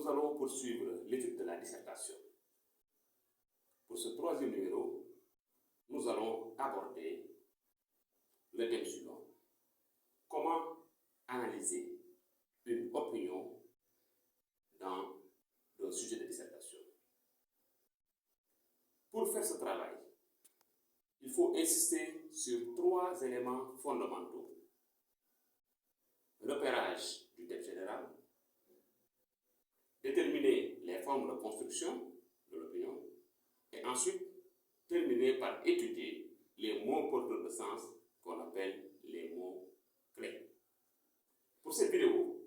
nous allons poursuivre l'étude de la dissertation. Pour ce troisième numéro, nous allons aborder le thème suivant. Comment analyser une opinion dans un sujet de dissertation. Pour faire ce travail, il faut insister sur trois éléments fondamentaux. Repérage du thème général, déterminer les formes de construction de l'opinion et ensuite terminer par étudier les mots porteurs de sens qu'on appelle les mots clés. Pour cette vidéo,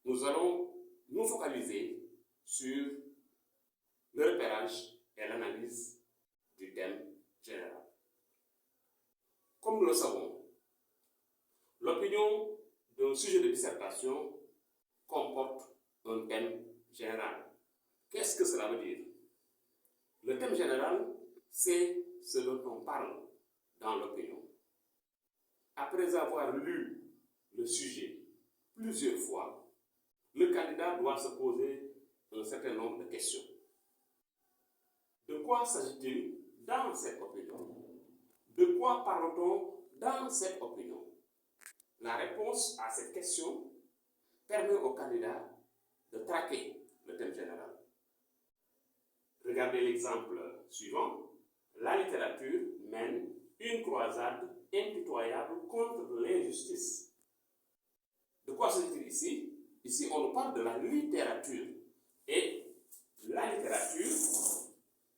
nous allons nous focaliser sur le repérage et l'analyse du thème général. Comme nous le savons, l'opinion d'un sujet de dissertation comporte un thème général. Qu'est-ce que cela veut dire? Le thème général, c'est ce dont on parle dans l'opinion. Après avoir lu le sujet plusieurs fois, le candidat doit se poser un certain nombre de questions. De quoi s'agit-il dans cette opinion? De quoi parle-t-on dans cette opinion? La réponse à cette question permet au candidat de traquer le thème général. Regardez l'exemple suivant. La littérature mène une croisade impitoyable contre l'injustice. De quoi s'agit-il ici? Ici, on nous parle de la littérature. Et la littérature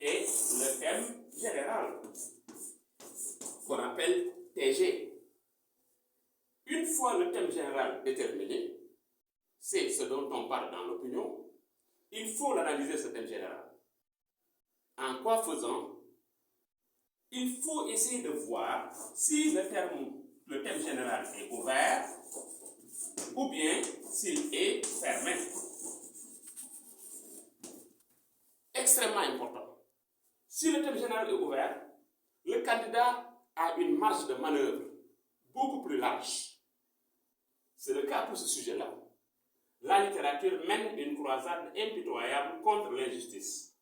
est le thème général qu'on appelle TG. Une fois le thème général déterminé, c'est ce dont on parle dans l'opinion, il faut l'analyser ce thème général. En quoi faisant? Il faut essayer de voir si le thème général est ouvert ou bien s'il est fermé. Extrêmement important. Si le thème général est ouvert, le candidat a une marge de manœuvre beaucoup plus large. C'est le cas pour ce sujet-là. La littérature mène une croisade impitoyable contre l'injustice.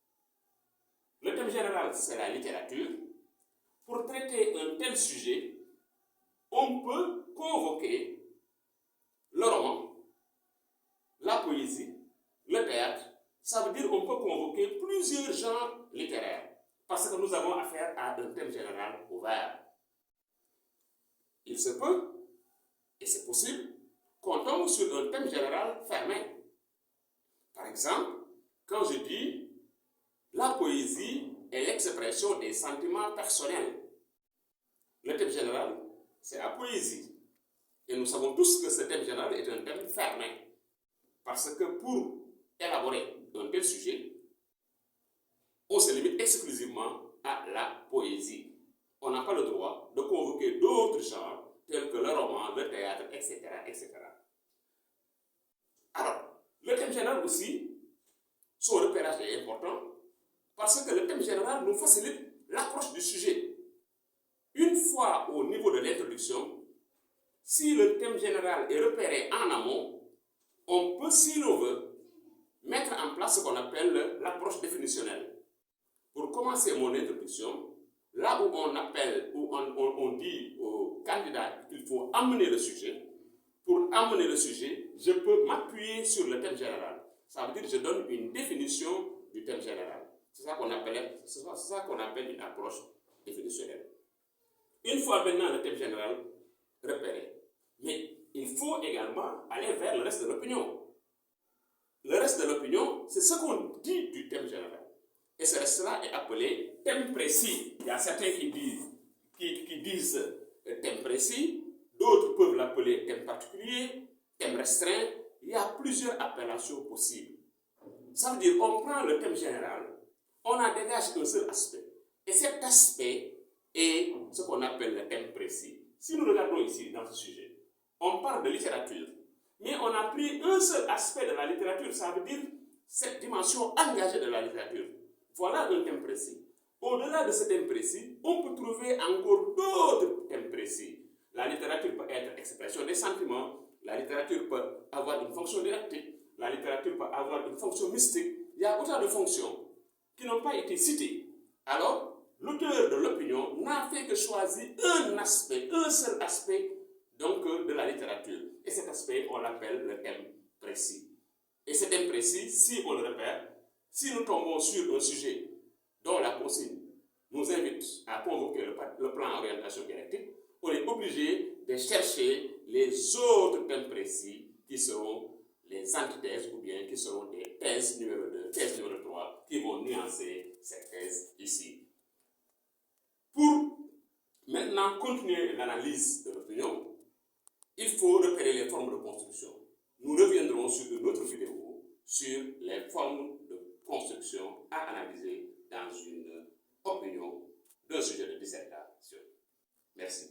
Le thème général, c'est la littérature. Pour traiter un tel sujet, on peut convoquer le roman, la poésie, le théâtre. Ça veut dire qu'on peut convoquer plusieurs genres littéraires parce que nous avons affaire à un thème général ouvert. Il se peut, et c'est possible, qu'on tombe sur un thème général fermé. Par exemple, quand je dis la poésie est l'expression des sentiments personnels. Le thème général, c'est la poésie. Et nous savons tous que ce thème général est un thème fermé. Parce que pour élaborer un tel sujet, on se limite exclusivement à la poésie. On n'a pas le droit de convoquer d'autres genres tels que le roman, le théâtre, etc., etc. Alors, le thème général aussi, son repérage est important parce que le thème général nous facilite l'approche du sujet. Une fois au niveau de l'introduction, si le thème général est repéré en amont, on peut, si l'on veut, mettre en place ce qu'on appelle l'approche définitionnelle. Pour commencer mon introduction, là où on dit au candidat qu'il faut amener le sujet, pour amener le sujet, je peux m'appuyer sur le thème général. Ça veut dire que je donne une définition du thème général. C'est ça qu'on appelle une approche définitionnelle. Une fois maintenant le thème général repéré, mais il faut également aller vers le reste de l'opinion. Le reste de l'opinion, c'est ce qu'on dit du thème général. Et ce reste-là est appelé thème précis. Il y a certains qui disent thème précis, d'autres peuvent l'appeler thème particulier, thème restreint. Il y a plusieurs appellations possibles. Ça veut dire qu'on prend le thème général, on en dégage un seul aspect. Et cet aspect est ce qu'on appelle le thème précis. Si nous regardons ici dans ce sujet, on parle de littérature, mais on a pris un seul aspect de la littérature, ça veut dire cette dimension engagée de la littérature. Voilà un thème précis. Au-delà de ce thème précis, on peut trouver encore d'autres thèmes précis. La littérature peut être expression des sentiments, la littérature peut avoir une fonction didactique, la littérature peut avoir une fonction mystique, il y a autant de fonctions qui n'ont pas été citées. Alors, l'auteur de l'opinion n'a fait que choisir un aspect, un seul aspect donc, de la littérature. Et cet aspect, on l'appelle le thème précis. Et ce thème précis, si on le repère, si nous tombons sur un sujet dont la consigne nous invite à convoquer le plan d'orientation dialectique, on est obligé de chercher les autres thèmes précis qui seront les antithèses ou bien qui seront des thèses numéro 2, thèse numéro 3 qui vont nuancer cette thèse ici. Pour maintenant continuer l'analyse de l'opinion, il faut repérer les formes de construction. Nous reviendrons sur une autre vidéo sur les formes de construction à analyser dans une opinion d'un sujet de dissertation. Merci.